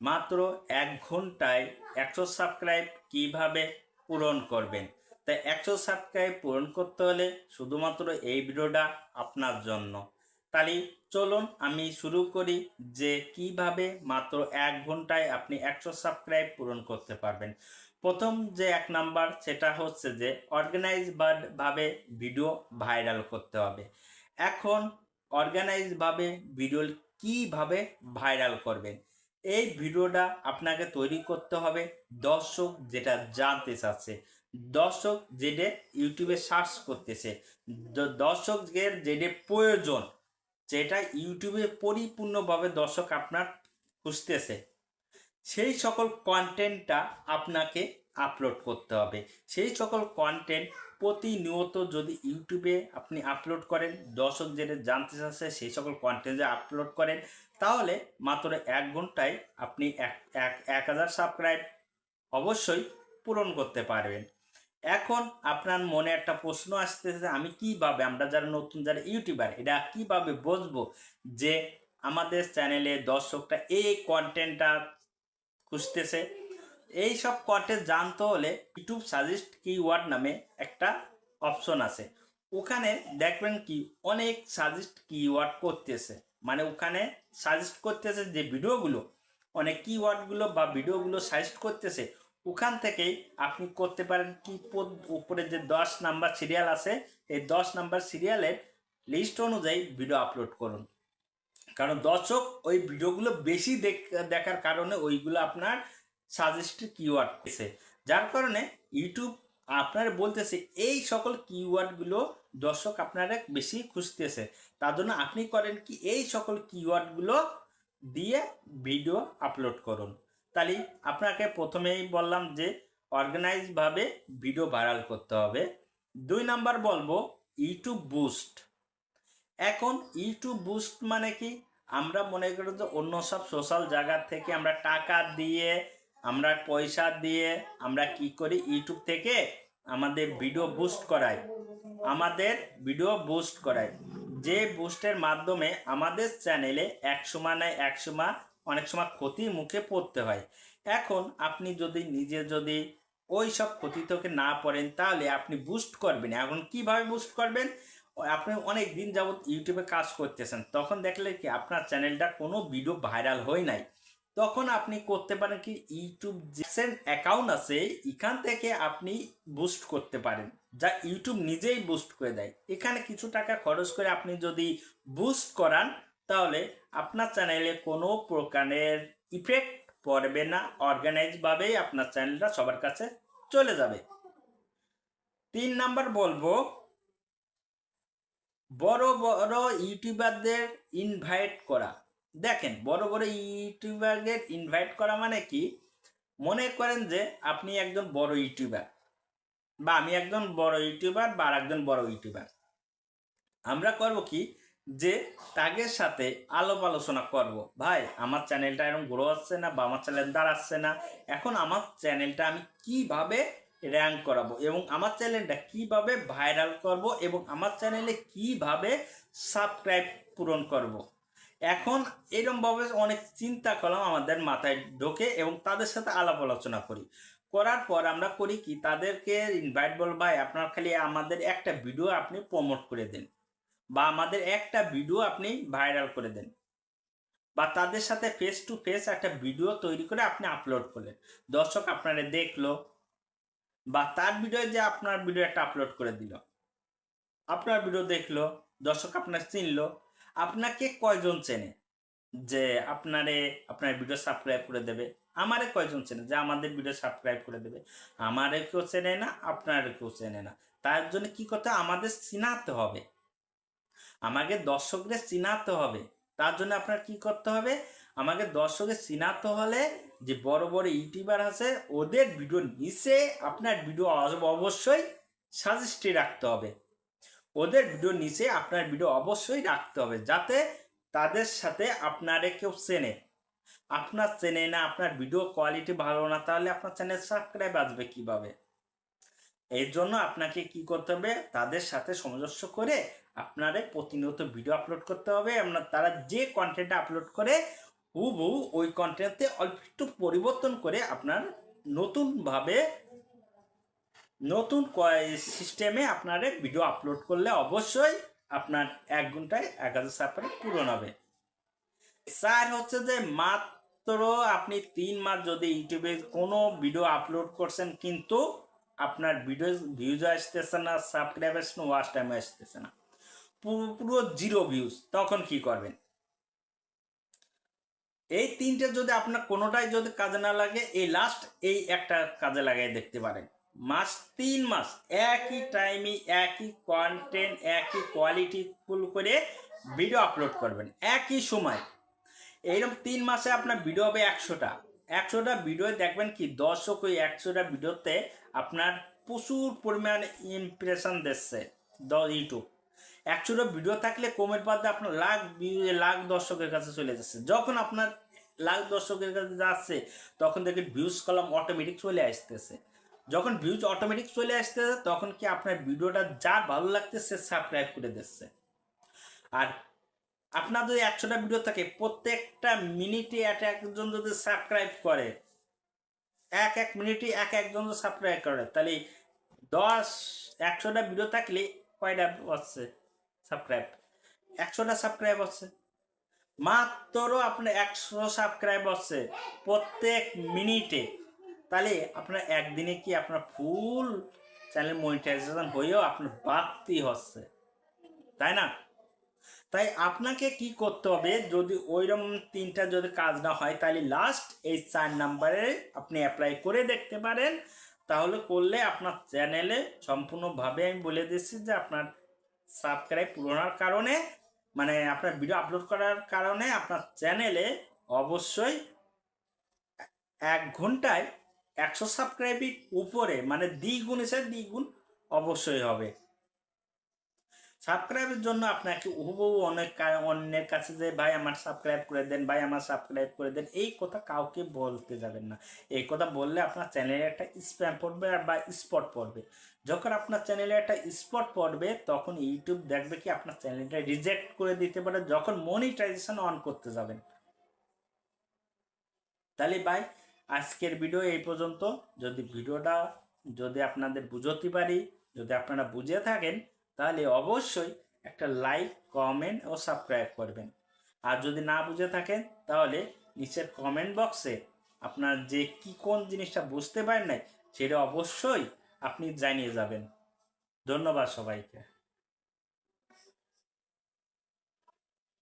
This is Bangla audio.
মাত্র 1 ঘন্টায় 100 সাবস্ক্রাইব কিভাবে পূরণ করবেন। তাই 100 সাবস্ক্রাইব পূরণ করতে হলে শুধুমাত্র এই ভিডিওটা আপনার জন্য। তাহলে চলুন আমি শুরু করি যে কিভাবে মাত্র 1 ঘন্টায় আপনি 100 সাবস্ক্রাইব পূরণ করতে পারবেন। প্রথম যে 1 নাম্বার সেটা হচ্ছে যে ভাবে ভিডিও ভাইরাল করতে হবে। এখন ভাবে ভিডিও কিভাবে ভাইরাল করবেন, এই ভিডিওটা আপনাকে তৈরি করতে হবে দর্শক যেটা জানতে চাচ্ছে, দর্শক যেটা ইউটিউবে সার্চ করতেছে, দর্শকের যেটা প্রয়োজন, যেটা ইউটিউবে পরিপূর্ণভাবে দর্শক আপনার খুঁজতেছে, সেই সকল কন্টেন্টটা আপনাকে আপলোড করতে হবে। সেই সকল কন্টেন্ট প্রতিনিয়ত যদি ইউটিউবে আপনি আপলোড করেন, দর্শক যেটা জানতে চাচ্ছে সেই সকল কন্টেন্টে আপলোড করেন, তাহলে মাত্র 1 ঘন্টায় আপনি 1000 সাবস্ক্রাইব অবশ্যই পূরণ করতে পারবেন। এখন আপনার মনে একটা প্রশ্ন আসতেছে, আমি কিভাবে, আমরা যারা নতুন যারা ইউটিউবার, এটা কিভাবে বুঝবো যে আমাদের চ্যানেলে দর্শকরা এই কন্টেন্টটা খুঁজতেছে। এই সব কন্টেন্ট জানতে হলে ইউটিউব সাজেস্ট কিওয়ার্ড নামে একটা অপশন আছে, ওখানে দেখবেন কি অনেক সাজেস্ট কিওয়ার্ড করতেছে, মানে ওখানে সাজেস্ট করতেছে যে ভিডিওগুলো, অনেক কিওয়ার্ডগুলো বা ভিডিওগুলো সাজেস্ট করতেছে। ওখান থেকেই আপনি করতে পারেন কি, উপরে যে 10 নাম্বার সিরিয়াল আছে, এই 10 নাম্বার সিরিয়ালের লিস্ট অনুযায়ী ভিডিও আপলোড করুন। কারণ দর্শক ওই ভিডিওগুলো বেশি দেখার কারণে ওইগুলো আপনার সাজেস্টেড কিওয়ার্ড আছে, যার কারণে ইউটিউব আপনার বলতেছে এই সকল কিওয়ার্ডগুলো দর্শক আপনারা বেশি খুঁজতেছে। তার জন্য আপনি করেন কি, এই সকল কিওয়ার্ডগুলো দিয়ে ভিডিও আপলোড করুন। তাহলে আপনাকে প্রথমেই বললাম যে অর্গানাইজভাবে ভিডিও ভাইরাল করতে হবে। 2 নাম্বার বলবো ইউটিউব বুস্ট। এখন ইউটিউব বুস্ট মানে কি, আমরা মনে করি যে অন্য সব সোশ্যাল জায়গা থেকে আমরা টাকা দিয়ে, আমরা পয়সা দিয়ে আমরা কি করি, ইউটিউব থেকে আমাদের ভিডিও বুস্ট করাই, আমাদের ভিডিও বুস্ট করাই, যে বুস্টের মাধ্যমে আমাদের চ্যানেলে একসময় অনেক সময় ক্ষতির মুখে পড়তে হয়। এখন আপনি যদি নিজে যদি ওই সব ক্ষতি থেকে না পড়েন, তাহলে আপনি বুস্ট করবেন। এখন কিভাবে বুস্ট করবেন, আপনি অনেক দিন যাবত ইউটিউবে কাজ করতেছেন, তখন দেখলে কি আপনার চ্যানেলটা কোনো ভিডিও ভাইরাল হয় নাই, তখন আপনি করতে পারেন কি, ইউটিউব যে অ্যাকাউন্ট আছে এখান থেকে আপনি বুস্ট করতে পারেন, যা ইউটিউব নিজেই বুস্ট করে দেয়। এখানে কিছু টাকা খরচ করে আপনি যদি বুস্ট করান, তাহলে আপনার চ্যানেলে কোনো প্রকারের ইফেক্ট পড়বে না, অর্গানাইজভাবেই আপনার চ্যানেলটা সবার কাছে চলে যাবে। 3 নাম্বার বলবো বড় বড় ইউটিউবারদের ইনভাইট করা। দেখেন, বড় বড় ইউটিউবারদের ইনভাইট করা মানে কি, মনে করেন যে আপনি একজন বড় ইউটিউবার, বা আমি একজন বড় ইউটিউবার, বা আরেকজন বড় ইউটিউবার, আমরা করব কি, যে তাদের সাথে আলাপ আলোচনা করব, ভাই আমার চ্যানেলটা এরকম গ্রো হচ্ছে না, বা আমার চ্যানেল দাঁড়াচ্ছে না, এখন আমার চ্যানেলটা আমি কিভাবে র্যাঙ্ক করাবো, এবং আমার চ্যানেলটা কিভাবে ভাইরাল করব, এবং আমার চ্যানেলে কিভাবে সাবস্ক্রাইব পূরণ করব। এখন এরকমভাবে অনেক চিন্তা করলাম আমাদের মাথায় ঢোকে, এবং তাদের সাথে আলাপ আলোচনা করি। করার পর আমরা করি কি, তাদেরকে ইনভাইট বল, ভাই আপনার খালি আমাদের একটা ভিডিও আপনি প্রমোট করে দেন, বা আমাদের একটা ভিডিও আপনি ভাইরাল করে দেন, বা তাদের সাথে ফেস টু ফেস একটা ভিডিও তৈরি করে আপনি আপলোড করলেন, দর্শক আপনারা দেখলো, বা তার ভিডিও যে আপনার ভিডিও একটা আপলোড করে দিল, আপনার ভিডিও দেখলো, দর্শক আপনার চিনলো, আপনাকে কয়জন চেনে যে আপনার ভিডিও সাবস্ক্রাইব করে দেবে, আমারে কয়জন চেনে যে আমাদের ভিডিও সাবস্ক্রাইব করে দেবে, আমারে কেউ চেনে না, আপনারে কেউ চেনে না। তার জন্য কি করতে, আমাদের চিনাতে হবে, আমাকে দর্শকদের চিনাতে হবে। তার জন্য আপনার কি করতে হবে, আমাকে দর্শকের চিনাতে হলে যে বড় বড় ইউটিউবার আছে ওদের ভিডিও নিচে আপনার ভিডিও অবশ্যই সাজেস্টে রাখতে হবে, ওদের ভিডিও নিচে আপনার ভিডিও অবশ্যই রাখতে হবে, যাতে তাদের সাথে আপনারে কেউ চেনে। আপনার চেনে না, আপনার ভিডিও কোয়ালিটি ভালো না, তাহলে আপনার চ্যানেল সাবস্ক্রাইব আসবে কিভাবে? এর জন্য আপনাকে কি করতে হবে, তাদের সাথে সামঞ্জস্য করে আপনারে প্রতিনিয়ত ভিডিও আপলোড করতে হবে। আপনার তারা যে কন্টেন্ট আপলোড করে হুবহু ওই কন্টেন্টে অল্প একটু পরিবর্তন করে আপনার নতুনভাবে নতুন সিস্টেমে আপনার ভিডিও আপলোড করলে অবশ্যই আপনার 1 ঘন্টায় 1000 সাবস্ক্রাইব পূরণ হবে। স্যার হচ্ছে যে মাত্র আপনি 3 মাস যদি ইউটিউবে কোনো ভিডিও আপলোড করছেন কিন্তু আপনার ভিডিও ভিউজ আসতেছে না, সাবস্ক্রাইব আসছে না, ওয়াচ টাইম আসতেছে না, পুরো পুরো জিরো ভিউজ, তখন কি করবেন? এই তিনটে যদি আপনার কোনোটাই যদি কাজে না লাগে, এই লাস্ট এই একটা কাজে লাগাই দেখতে পারেন। 3 মাস একই টাইমে একই কন্টেন্ট একই কোয়ালিটি ফুল করে ভিডিও আপলোড করবেন একই সময়। এইরকম 3 মাসে আপনার ভিডিও হবে 100টা ভিডিও দেখবেন কি দর্শক ওই 100টা ভিডিওতে আপনার প্রচুর পরিমাণে ইমপ্রেশন দিচ্ছে ইউটিউব। 100টা ভিডিও থাকলে কমের বাদে আপনার লাখ দর্শকের কাছে চলে যাচ্ছে। যখন আপনার লাখ দর্শকের কাছে যাচ্ছে তখন দেখেন ভিউজ কলাম অটোমেটিক চলে আসতেছে। যখন ভিউজ অটোমেটিক চলে আসতেছে তখন কি আপনার ভিডিওটা যার ভালো লাগতেছে সাবস্ক্রাইব করে দিচ্ছে। আর আপনার যদি 100টা ভিডিও থাকে প্রত্যেকটা মিনিটে একজন যদি সাবস্ক্রাইব করে, এক মিনিটে একজন যদি সাবস্ক্রাইব করে, তাহলে 100টা ভিডিও থাকলে কয়টা হচ্ছে সাবস্ক্রাইব? 100টা সাবস্ক্রাইব হচ্ছে। মাত্র আপনার 100 সাবস্ক্রাইব হচ্ছে প্রত্যেক মিনিটে। তাহলে আপনার একদিনে কি আপনার ফুল চ্যানেল মনিটাইজেশন হয়েও আপনার বাড়তি হচ্ছে, তাই না? তাই আপনাকে কি করতে হবে, যদি ওইরকম তিনটা যদি কাজ না হয় তাহলে লাস্ট এই 4 নাম্বারে আপনি অ্যাপ্লাই করে দেখতে পারেন। তাহলে করলে আপনার চ্যানেলে সম্পূর্ণভাবে আমি বলে দিচ্ছি যে আপনার সাবস্ক্রাইব পূরণের কারণে, মানে আপনার ভিডিও আপলোড করার কারণে আপনার চ্যানেলে অবশ্যই 1 ঘন্টায় 100 সাবস্ক্রাইবের উপরে, মানে দ্বিগুণ এসে দ্বিগুণ অবশ্যই হবে। সাবস্ক্রাইবের জন্য আপনাকে হুবহু অন্যের কাছে যে ভাই আমার সাবস্ক্রাইব করে দেন, ভাই আমার সাবস্ক্রাইব করে দেন, এই কথা কাউকে বলতে যাবেন না। এই কথা বললে আপনার চ্যানেলে একটা স্প্যাম পড়বে আর বা স্পট পড়বে। যখন আপনার চ্যানেলে একটা স্পট পড়বে তখন ইউটিউব দেখবে কি আপনার চ্যানেলটা রিজেক্ট করে দিতে পারে যখন মনিটাইজেশন অন করতে যাবেন। তাহলে ভাই আজকের ভিডিও এই পর্যন্ত। যদি ভিডিওটা যদি আপনাদের বুঝতে পারি, যদি আপনারা বুঝে থাকেন, তাহলে অবশ্যই একটা লাইক কমেন্ট ও সাবস্ক্রাইব করবেন। আর যদি না বুঝে থাকেন তাহলে নিচের কমেন্ট বক্সে আপনার যে কি কোন জিনিসটা বুঝতে পারেন নাই সেটা অবশ্যই আপনি জানিয়ে যাবেন। ধন্যবাদ সবাইকে।